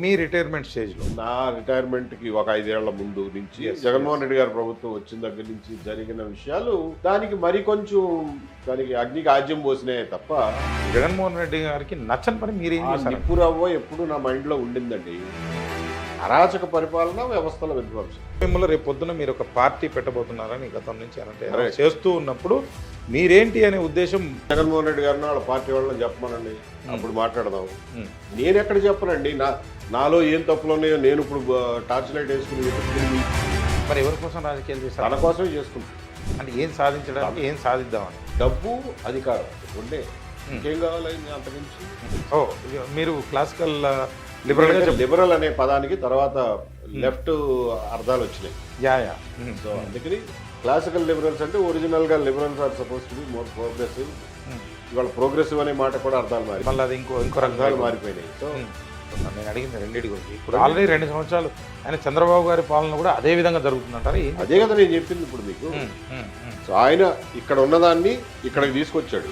మీ retirement స్టేజ్లో నా రిటైర్మెంట్కి ఒక 5 ఏళ్ల ముందు నుంచి జగన్మోహన్ రెడ్డి గారి ప్రభుత్వం వచ్చిన దగ్గర నుంచి జరిగిన విషయాలు దానికి మరి కొంచెం దానికి అగ్నికి ఆజ్యం పోసినాయే తప్ప జగన్మోహన్ రెడ్డి గారికి నచ్చని పని మీరేం చేశారు? నిప్పురవ్వ ఎప్పుడు నా మైండ్లో ఉండిందండి. అరాచక పరిపాలన, వ్యవస్థల విధ్వంసం. మిమ్మల్ని రేపు పొద్దున మీరు ఒక పార్టీ పెట్టబోతున్నారని గతం నుంచి అంటే చేస్తూ ఉన్నప్పుడు మీరేంటి అనే ఉద్దేశం జగన్మోహన్ రెడ్డి గారిని వాళ్ళ పార్టీ వాళ్ళని చెప్పమనండి, అప్పుడు మాట్లాడదాం. నేను ఎక్కడ చెప్పనండి, నాలో ఏం తప్పులు ఉన్నాయో నేను ఇప్పుడు టార్చ్ లైట్ వేసుకుని మరి ఎవరి కోసం రాజకీయాలు చేస్తారు? తన కోసమే చేసుకుంటాను. అంటే ఏం సాధించడానికి, ఏం సాధిద్దామని? డబ్బు, అధికారం ఉండే ఇంకేం కావాలి అంతకుమించి. ఓ మీరు క్లాసికల్ లిబరల్ అనే పదానికి తర్వాత లెఫ్ట్ అర్థాలు వచ్చినాయి. యా. సో అందుకని క్లాసికల్ లిబరల్స్ అంటే ఒరిజినల్ గా liberals are supposed to be more progressive. ఇవాళ ప్రోగ్రెసివ్ అనే మాట కూడా అర్థాలు మారి మళ్ళీ అది ఇంకో అర్థాలు మారిపోయినాయి. సో నేను అడిగింది రెండింటి గురించి. ఇప్పుడు ఆల్రెడీ 2 సంవత్సరాలు ఆయన చంద్రబాబు గారి పాలన కూడా అదే విధంగా జరుగుతుందంటారా? అదే కదా నేను చెప్పింది ఇప్పుడు మీకు. సో ఆయన ఇక్కడ ఉన్నదాన్ని ఇక్కడికి తీసుకొచ్చాడు.